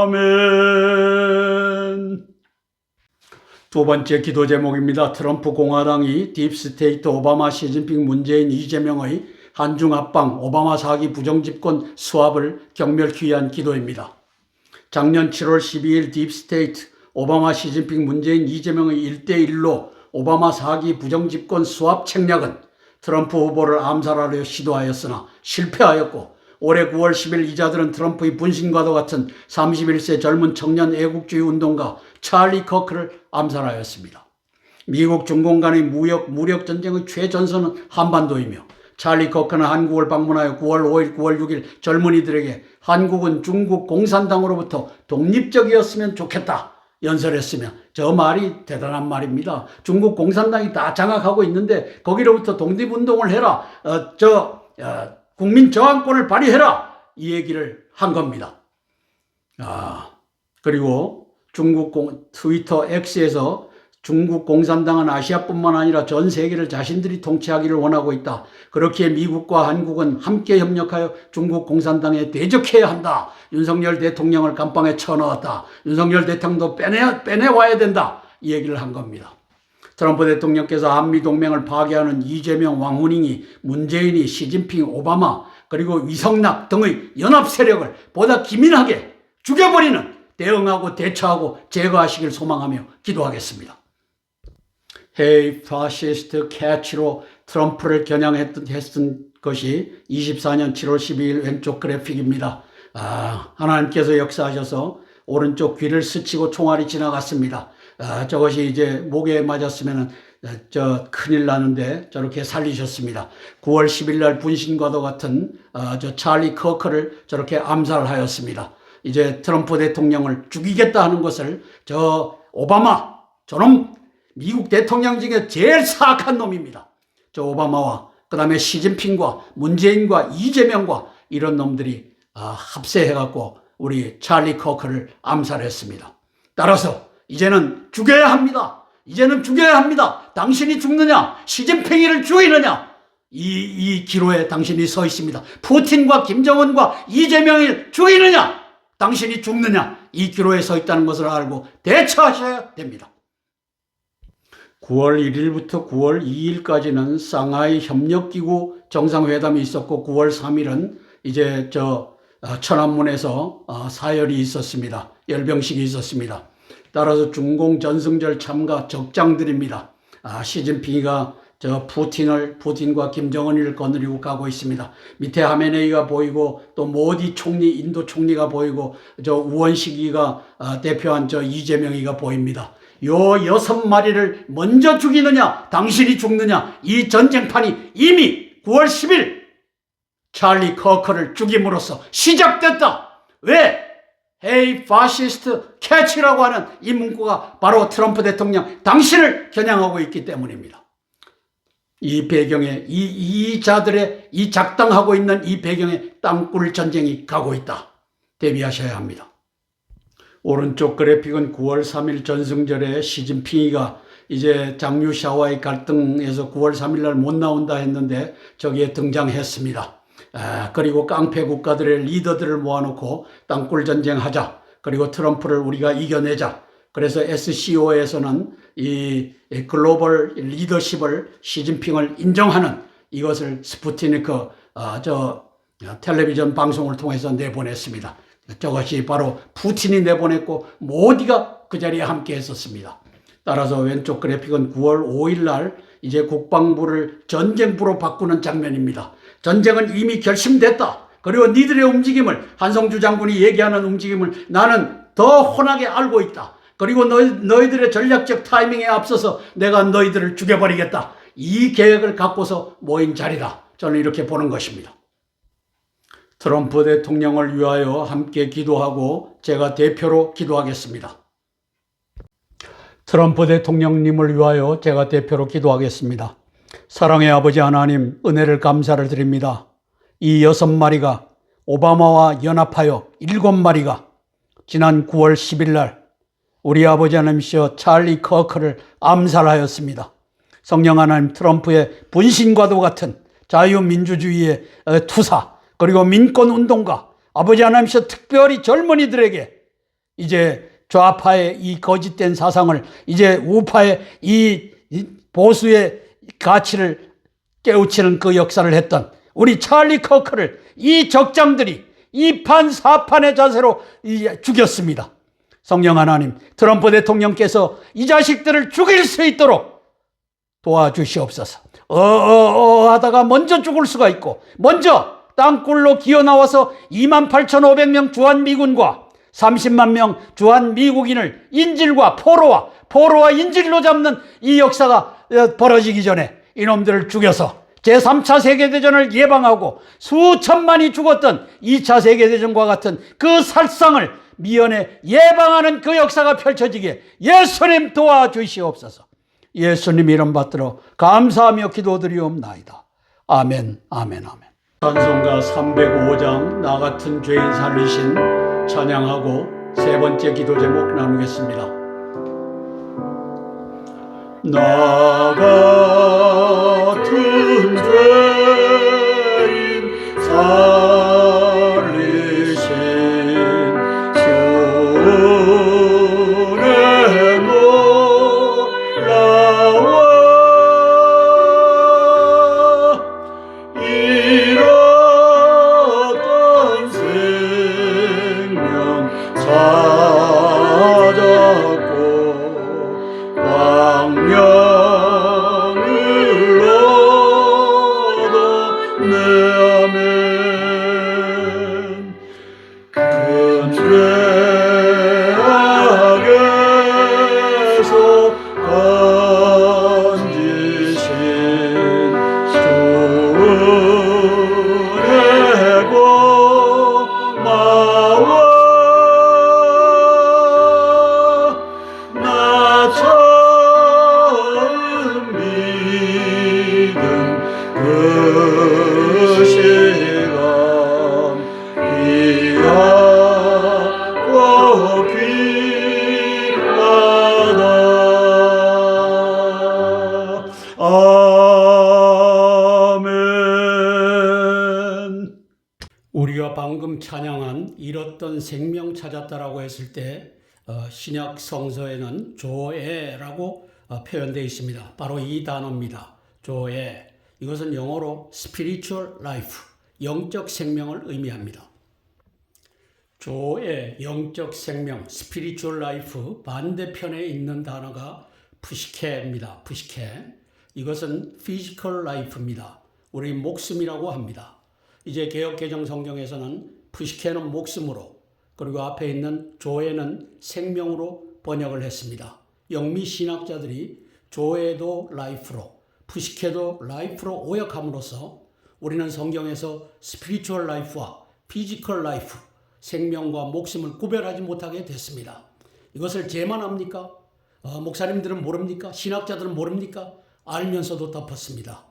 A: 아멘. 두 번째 기도 제목입니다. 트럼프 공화당이 딥스테이트 오바마 시진핑 문재인 이재명의 한중합방 오바마 4기 부정집권 수합을 경멸케 위한 기도입니다. 작년 7월 12일 딥스테이트 오바마 시진핑 문재인 이재명의 1대1로 오바마 4기 부정집권 수합 책략은 트럼프 후보를 암살하려 시도하였으나 실패하였고 올해 9월 10일 이 자들은 트럼프의 분신과도 같은 31세 젊은 청년 애국주의 운동가 찰리 커크를 암살하였습니다. 미국 중공 간의 무력 전쟁의 최전선은 한반도이며 찰리 커크는 한국을 방문하여 9월 5일, 9월 6일 젊은이들에게 한국은 중국 공산당으로부터 독립적이었으면 좋겠다 연설했으며, 저 말이 대단한 말입니다. 중국 공산당이 다 장악하고 있는데 거기로부터 독립운동을 해라, 국민 저항권을 발휘해라, 이 얘기를 한 겁니다. 그리고 중국 트위터 X에서 중국 공산당은 아시아뿐만 아니라 전 세계를 자신들이 통치하기를 원하고 있다. 그렇기에 미국과 한국은 함께 협력하여 중국 공산당에 대적해야 한다. 윤석열 대통령을 감방에 쳐넣었다. 윤석열 대통령도 빼내와야 된다. 이 얘기를 한 겁니다. 트럼프 대통령께서 한미동맹을 파괴하는 이재명, 왕후닝이, 문재인이, 시진핑, 오바마, 그리고 위성락 등의 연합 세력을 보다 기민하게 죽여버리는, 대응하고 대처하고 제거하시길 소망하며 기도하겠습니다. Hey 파시스트 캐치로 트럼프를 겨냥했던 것이 24년 7월 12일 왼쪽 그래픽입니다. 하나님께서 역사하셔서 오른쪽 귀를 스치고 총알이 지나갔습니다. 저것이 이제 목에 맞았으면 큰일 나는데 저렇게 살리셨습니다. 9월 10일 날 분신과도 같은 찰리 커크를 저렇게 암살하였습니다. 이제 트럼프 대통령을 죽이겠다 하는 것을 오바마, 저놈 미국 대통령 중에 제일 사악한 놈입니다. 저 오바마와 그 다음에 시진핑과 문재인과 이재명과 이런 놈들이 합세해갖고 우리 찰리 커크를 암살했습니다. 따라서 이제는 죽여야 합니다. 이제는 죽여야 합니다. 당신이 죽느냐, 시진핑이를 죽이느냐, 이 기로에 당신이 서 있습니다. 푸틴과 김정은과 이재명을 죽이느냐, 당신이 죽느냐, 이 기로에 서 있다는 것을 알고 대처하셔야 됩니다. 9월 1일부터 9월 2일까지는 상하이 협력기구 정상회담이 있었고, 9월 3일은 이제 천안문에서 사열이 있었습니다. 열병식이 있었습니다. 따라서 중공 전승절 참가 적장들입니다. 시진핑이가 푸틴과 김정은을 거느리고 가고 있습니다. 밑에 하메네이가 보이고, 또 모디 총리, 인도 총리가 보이고, 우원식이가 대표한 이재명이가 보입니다. 요 6마리를 먼저 죽이느냐, 당신이 죽느냐, 이 전쟁판이 이미 9월 10일 찰리 커크를 죽임으로써 시작됐다. 왜? Hey 파시스트 캐치라고 하는 이 문구가 바로 트럼프 대통령 당신을 겨냥하고 있기 때문입니다. 이 배경에 이 자들의 이 작당하고 있는 이 배경에 땅굴 전쟁이 가고 있다. 대비하셔야 합니다. 오른쪽 그래픽은 9월 3일 전승절에 시진핑이가 이제 장류샤와의 갈등에서 9월 3일 날 못 나온다 했는데 저기에 등장했습니다. 그리고 깡패 국가들의 리더들을 모아놓고 땅굴 전쟁하자. 그리고 트럼프를 우리가 이겨내자. 그래서 SCO에서는 이 글로벌 리더십을, 시진핑을 인정하는 이것을 스푸트니크 텔레비전 방송을 통해서 내보냈습니다. 저것이 바로 푸틴이 내보냈고 모디가 그 자리에 함께 했었습니다. 따라서 왼쪽 그래픽은 9월 5일 날 이제 국방부를 전쟁부로 바꾸는 장면입니다. 전쟁은 이미 결심됐다. 그리고 니들의 움직임을, 한성주 장군이 얘기하는 움직임을 나는 더 훤하게 알고 있다. 그리고 너희들의 전략적 타이밍에 앞서서 내가 너희들을 죽여버리겠다. 이 계획을 갖고서 모인 자리다. 저는 이렇게 보는 것입니다. 트럼프 대통령을 위하여 함께 기도하고 제가 대표로 기도하겠습니다. 트럼프 대통령님을 위하여 제가 대표로 기도하겠습니다. 사랑의 아버지 하나님, 은혜를 감사를 드립니다. 이 6마리가 오바마와 연합하여 7마리가 지난 9월 10일 날 우리 아버지 하나님이시여 찰리 커크를 암살하였습니다. 성령 하나님, 트럼프의 분신과도 같은 자유민주주의의 투사, 그리고 민권운동가, 아버지 하나님이시여 특별히 젊은이들에게 이제 좌파의 이 거짓된 사상을, 이제 우파의 이 보수의 가치를 깨우치는 그 역사를 했던 우리 찰리 커크를 이 적장들이 이 사판의 자세로 죽였습니다. 성령 하나님, 트럼프 대통령께서 이 자식들을 죽일 수 있도록 도와주시옵소서. 하다가 먼저 죽을 수가 있고, 먼저 땅굴로 기어나와서 28,500명 주한미군과 30만 명 주한미국인을 인질과 포로와 인질로 잡는 이 역사가 벌어지기 전에 이놈들을 죽여서 제3차 세계대전을 예방하고 수천만이 죽었던 2차 세계대전과 같은 그 살상을 미연에 예방하는 그 역사가 펼쳐지게 예수님 도와주시옵소서. 예수님 이름 받들어 감사하며 기도드리옵나이다. 아멘, 아멘, 아멘. 찬송가 305장 나 같은 죄인 살리신 찬양하고 세 번째 기도 제목 나누겠습니다. 나 같은 죄인 살리신 주의 놀라워 잃었던 생명 찾았고 광명을 얻었네. 아멘. 큰 죄악에서 건지신 주의 고마워. 나 처음 믿은 그 시간 귀하고 귀하다. 아멘. 우리가 방금 찬양한 잃었던 생명 찾았다라고 했을 때 신약 성서에는 조에라고 표현되어 있습니다. 바로 이 단어입니다. 조에. 이것은 영어로 spiritual life, 영적 생명을 의미합니다. 조에, 영적 생명, spiritual life 반대편에 있는 단어가 푸시케입니다. 푸시케. 이것은 physical life입니다. 우리 목숨이라고 합니다. 이제 개역개정 성경에서는 푸시케는 목숨으로, 그리고 앞에 있는 조에는 생명으로 번역을 했습니다. 영미 신학자들이 조에도 라이프로, 푸시케도 라이프로 오역함으로써 우리는 성경에서 스피리추얼 라이프와 피지컬 라이프, 생명과 목숨을 구별하지 못하게 됐습니다. 이것을 제만 합니까? 목사님들은 모릅니까? 신학자들은 모릅니까? 알면서도 덮었습니다.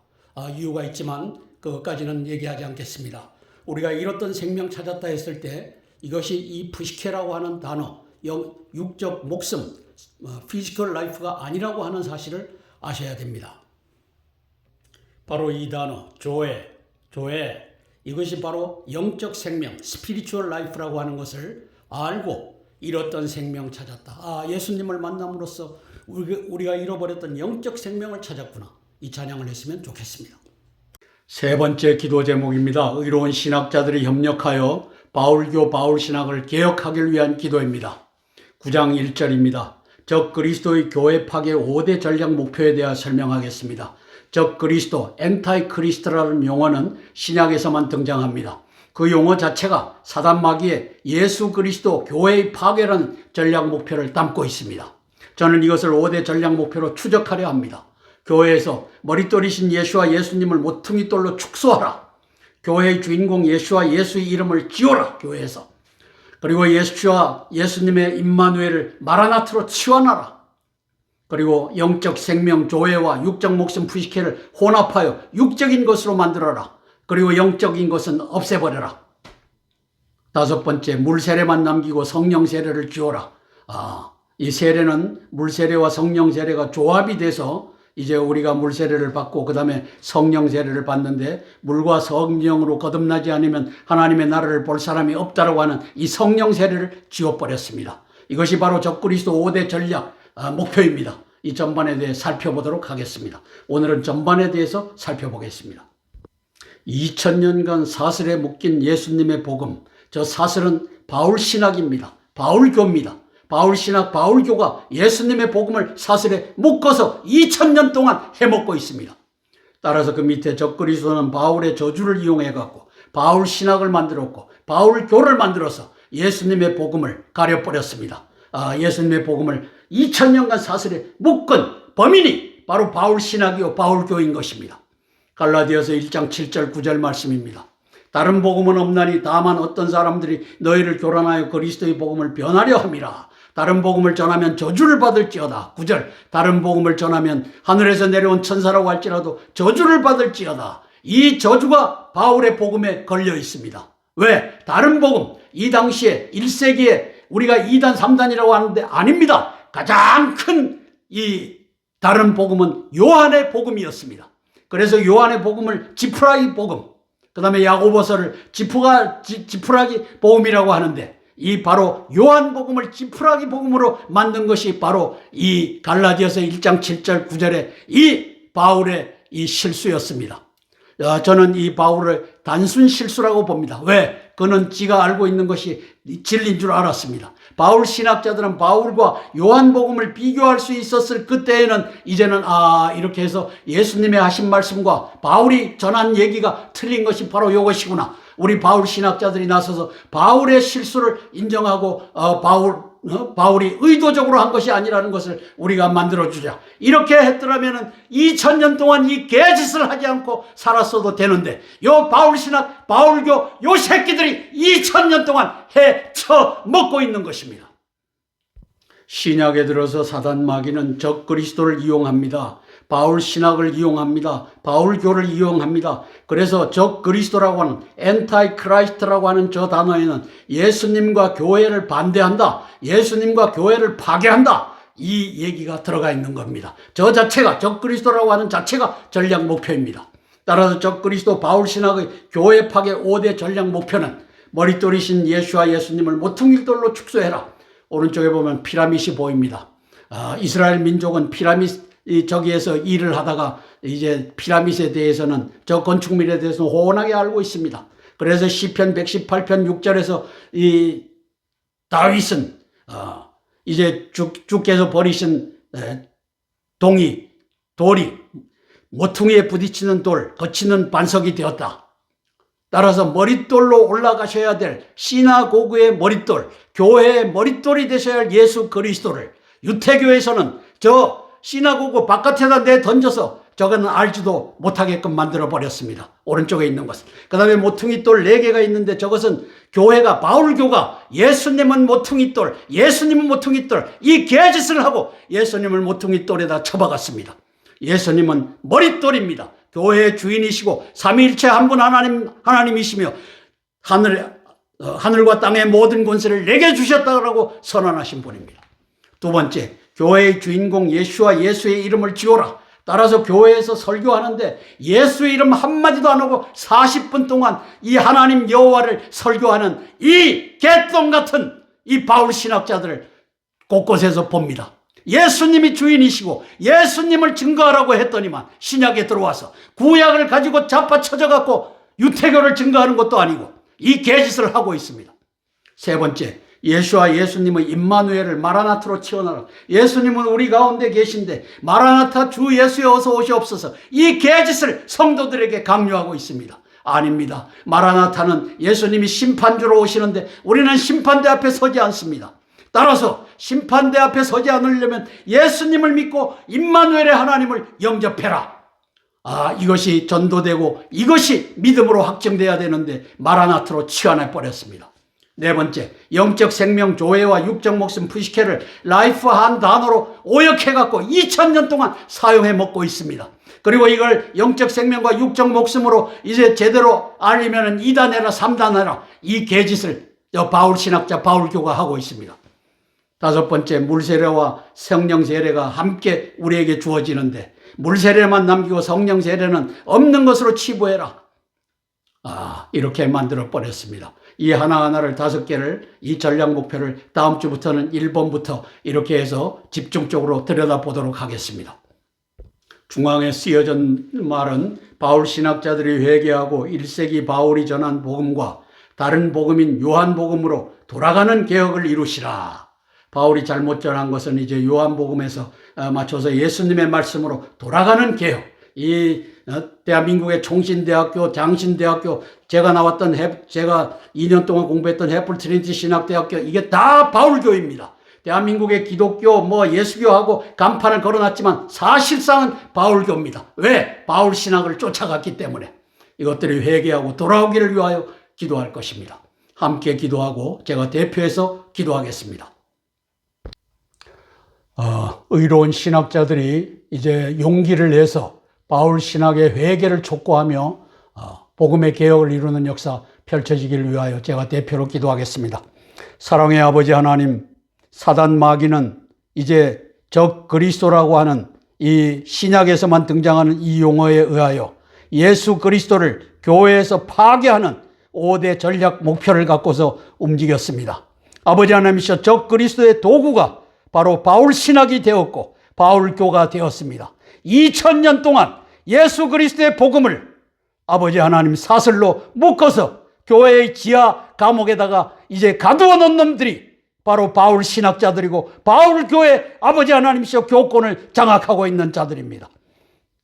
A: 이유가 있지만 그것까지는 얘기하지 않겠습니다. 우리가 잃었던 생명 찾았다 했을 때 이것이 이 푸시케라고 하는 단어, 육적 목숨, 피지컬 라이프가 아니라고 하는 사실을 아셔야 됩니다. 바로 이 단어, 조에, 이것이 바로 영적 생명, 스피리추얼 라이프라고 하는 것을 알고 잃었던 생명 찾았다. 예수님을 만남으로써 우리가 잃어버렸던 영적 생명을 찾았구나. 이 찬양을 했으면 좋겠습니다. 세 번째 기도 제목입니다. 의로운 신학자들이 협력하여 바울교 바울신학을 개혁하기 위한 기도입니다. 9장 1절입니다. 적 그리스도의 교회 파괴 5대 전략 목표에 대해 설명하겠습니다. 적 그리스도, 엔타이 크리스트라는 용어는 신약에서만 등장합니다. 그 용어 자체가 사단 마귀의 예수 그리스도 교회의 파괴라는 전략 목표를 담고 있습니다. 저는 이것을 5대 전략 목표로 추적하려 합니다. 교회에서 머릿돌이신 예수와 예수님을 모퉁이돌로 축소하라. 교회의 주인공 예수와 예수의 이름을 지워라. 교회에서. 그리고 예수와 예수님의 임마누엘을 마라나트로 치환하라. 그리고 영적 생명 조회와 육적 목숨 푸시케를 혼합하여 육적인 것으로 만들어라. 그리고 영적인 것은 없애버려라. 다섯 번째, 물 세례만 남기고 성령 세례를 지워라. 이 세례는 물 세례와 성령 세례가 조합이 돼서 이제 우리가 물 세례를 받고 그 다음에 성령 세례를 받는데, 물과 성령으로 거듭나지 않으면 하나님의 나라를 볼 사람이 없다라고 하는 이 성령 세례를 지워버렸습니다. 이것이 바로 적그리스도 5대 전략 목표입니다. 이 전반에 대해 살펴보도록 하겠습니다. 오늘은 전반에 대해서 살펴보겠습니다. 2000년간 사슬에 묶인 예수님의 복음, 저 사슬은 바울신학입니다. 바울교입니다. 바울신학, 바울교가 예수님의 복음을 사슬에 묶어서 2000년 동안 해먹고 있습니다. 따라서 그 밑에 적그리스도는 바울의 저주를 이용해갖고 바울신학을 만들었고 바울교를 만들어서 예수님의 복음을 가려버렸습니다. 예수님의 복음을 2000년간 사슬에 묶은 범인이 바로 바울신학이요 바울교인 것입니다. 갈라디아서 1장 7절 9절 말씀입니다. 다른 복음은 없나니 다만 어떤 사람들이 너희를 교란하여 그리스도의 복음을 변하려 함이라. 다른 복음을 전하면 저주를 받을지어다. 9절 다른 복음을 전하면 하늘에서 내려온 천사라고 할지라도 저주를 받을지어다. 이 저주가 바울의 복음에 걸려 있습니다. 왜? 다른 복음, 이 당시에 1세기에 우리가 2단 3단이라고 하는데 아닙니다. 가장 큰 이 다른 복음은 요한의 복음이었습니다. 그래서 요한의 복음을 지푸라기 복음, 그 다음에 야고보서를 지푸라기 복음이라고 하는데, 이 바로 요한 복음을 지푸라기 복음으로 만든 것이 바로 이 갈라디아서 1장 7절 9절의 이 바울의 이 실수였습니다. 저는 이 바울을 단순 실수라고 봅니다. 왜? 그는 지가 알고 있는 것이 진리인 줄 알았습니다. 바울 신학자들은 바울과 요한복음을 비교할 수 있었을 그때에는 이제는 이렇게 해서 예수님의 하신 말씀과 바울이 전한 얘기가 틀린 것이 바로 이것이구나. 우리 바울 신학자들이 나서서 바울의 실수를 인정하고 바울이 의도적으로 한 것이 아니라는 것을 우리가 만들어주자. 이렇게 했더라면 2000년 동안 이 개짓을 하지 않고 살았어도 되는데, 요 바울 신학, 바울교 요 새끼들이 2000년 동안 헤쳐 먹고 있는 것입니다. 신약에 들어서 사단 마귀는 적 그리스도를 이용합니다. 바울 신학을 이용합니다. 바울교를 이용합니다. 그래서 적 그리스도라고 하는 엔타이 크라이스트라고 하는 저 단어에는 예수님과 교회를 반대한다, 예수님과 교회를 파괴한다, 이 얘기가 들어가 있는 겁니다. 저 자체가, 적 그리스도라고 하는 자체가 전략 목표입니다. 따라서 적 그리스도 바울 신학의 교회 파괴 5대 전략 목표는 머릿돌이신 예수와 예수님을 모퉁이돌로 축소해라. 오른쪽에 보면 피라밋이 보입니다. 이스라엘 민족은 피라밋 저기에서 일을 하다가 이제 피라밋에 대해서는, 저 건축물에 대해서는 훤하게 알고 있습니다. 그래서 시편 118편 6절에서 이 다윗은 이제 주께서 버리신 돌이 모퉁이에 부딪히는 돌, 거치는 반석이 되었다. 따라서 머릿돌로 올라가셔야 될 시나고그의 머릿돌, 교회의 머릿돌이 되셔야 할 예수 그리스도를 유태교에서는 저 시나고그 바깥에다 내던져서 저거는 알지도 못하게끔 만들어버렸습니다. 오른쪽에 있는 것은. 그 다음에 모퉁이돌 4개가 있는데 저것은 교회가, 바울교가 예수님은 모퉁이돌, 예수님은 모퉁이돌, 이 개짓을 하고 예수님을 모퉁이돌에다 쳐박았습니다. 예수님은 머릿돌입니다. 교회의 주인이시고 삼위일체 한 분 하나님이시며 하늘과 땅의 모든 권세를 내게 주셨다고 선언하신 분입니다. 두 번째, 교회의 주인공 예수와 예수의 이름을 지어라. 따라서 교회에서 설교하는데 예수의 이름 한마디도 안 하고 40분 동안 이 하나님 여호와를 설교하는 이 개똥 같은 이 바울 신학자들을 곳곳에서 봅니다. 예수님이 주인이시고 예수님을 증거하라고 했더니만 신약에 들어와서 구약을 가지고 자빠쳐져 갖고 유태교를 증거하는 것도 아니고 이 개짓을 하고 있습니다. 세 번째, 예수와 예수님의 임마누엘을 마라나타로 치워놔라. 예수님은 우리 가운데 계신데 마라나타 주 예수여 어서 오시옵소서, 이 개짓을 성도들에게 강요하고 있습니다. 아닙니다. 마라나타는 예수님이 심판주로 오시는데 우리는 심판대 앞에 서지 않습니다. 따라서 심판대 앞에 서지 않으려면 예수님을 믿고 임마누엘의 하나님을 영접해라. 이것이 전도되고 이것이 믿음으로 확정돼야 되는데 마라나타로 치환해 버렸습니다. 네 번째, 영적 생명 조회와 육적 목숨 푸시케를 라이프 한 단어로 오역해갖고 2000년 동안 사용해 먹고 있습니다. 그리고 이걸 영적 생명과 육적 목숨으로 이제 제대로 알리면은 2단 해라 3단 해라, 이 개짓을 바울 신학자 바울교가 하고 있습니다. 다섯 번째, 물세례와 성령 세례가 함께 우리에게 주어지는데 물세례만 남기고 성령 세례는 없는 것으로 치부해라. 이렇게 만들어 버렸습니다. 이 하나하나를 5개를, 이 전략 목표를 다음 주부터는 1번부터 이렇게 해서 집중적으로 들여다보도록 하겠습니다. 중앙에 쓰여진 말은 바울 신학자들이 회개하고 1세기 바울이 전한 복음과 다른 복음인 요한복음으로 돌아가는 개혁을 이루시라. 바울이 잘못 전한 것은 이제 요한복음에서 맞춰서 예수님의 말씀으로 돌아가는 개혁. 이 대한민국의 총신대학교, 장신대학교, 제가 2년 동안 공부했던 해플 트리니티 신학대학교, 이게 다 바울교입니다. 대한민국의 기독교 예수교하고 간판을 걸어놨지만 사실상은 바울교입니다. 왜? 바울 신학을 쫓아갔기 때문에. 이것들이 회개하고 돌아오기를 위하여 기도할 것입니다. 함께 기도하고 제가 대표해서 기도하겠습니다. 의로운 신학자들이 이제 용기를 내서 바울 신학의 회개를 촉구하며 복음의 개혁을 이루는 역사 펼쳐지기를 위하여 제가 대표로 기도하겠습니다. 사랑의 아버지 하나님, 사단 마귀는 이제 적 그리스도라고 하는 이 신약에서만 등장하는 이 용어에 의하여 예수 그리스도를 교회에서 파괴하는 5대 전략 목표를 갖고서 움직였습니다. 아버지 하나님이시여, 적 그리스도의 도구가 바로 바울 신학이 되었고 바울교가 되었습니다. 2000년 동안 예수 그리스도의 복음을 아버지 하나님 사슬로 묶어서 교회의 지하 감옥에다가 이제 가두어 놓은 놈들이 바로 바울 신학자들이고 바울교회 아버지 하나님이시여 교권을 장악하고 있는 자들입니다.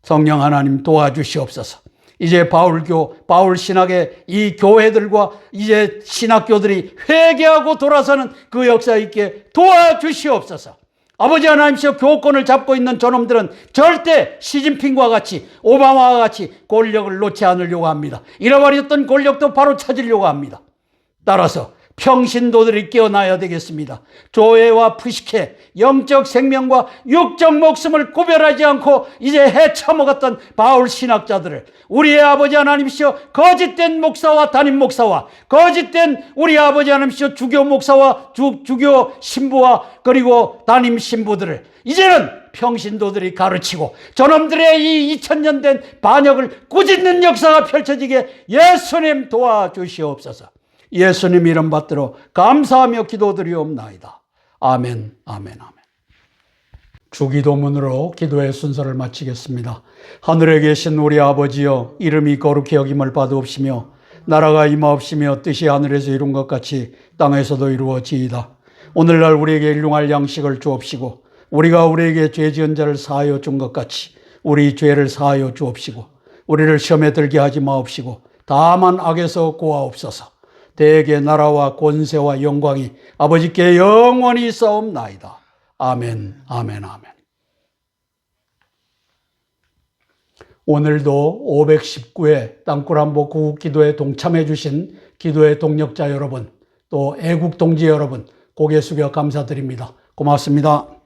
A: 성령 하나님 도와주시옵소서. 이제 바울교, 바울 신학의 이 교회들과 이제 신학교들이 회개하고 돌아서는 그 역사 있게 도와주시옵소서. 아버지 하나님이시여, 교권을 잡고 있는 저놈들은 절대 시진핑과 같이 오바마와 같이 권력을 놓지 않으려고 합니다. 잃어버렸던 권력도 바로 찾으려고 합니다. 따라서 평신도들이 깨어나야 되겠습니다. 조회와 푸시케, 영적 생명과 육적 목숨을 구별하지 않고 이제 헤쳐먹었던 바울 신학자들을 우리의 아버지 하나님이시여, 거짓된 목사와 담임 목사와 거짓된 우리 아버지 하나님이시여, 주교 목사와 주교 신부와 그리고 담임 신부들을 이제는 평신도들이 가르치고 저놈들의 이 2000년 된 반역을 꾸짖는 역사가 펼쳐지게 예수님 도와주시옵소서. 예수님 이름 받들어 감사하며 기도드리옵나이다. 아멘, 아멘, 아멘. 주기도문으로 기도의 순서를 마치겠습니다. 하늘에 계신 우리 아버지여, 이름이 거룩히 여김을 받으옵시며 나라가 임하옵시며 뜻이 하늘에서 이룬 것 같이 땅에서도 이루어지이다. 오늘날 우리에게 일용할 양식을 주옵시고 우리가 우리에게 죄 지은 자를 사하여 준 것 같이 우리 죄를 사하여 주옵시고 우리를 시험에 들게 하지 마옵시고 다만 악에서 구하옵소서. 대개 나라와 권세와 영광이 아버지께 영원히 있사옵나이다. 아멘, 아멘, 아멘. 오늘도 519회 땅굴한복 구국기도에 동참해 주신 기도의 동력자 여러분, 또 애국동지 여러분, 고개 숙여 감사드립니다. 고맙습니다.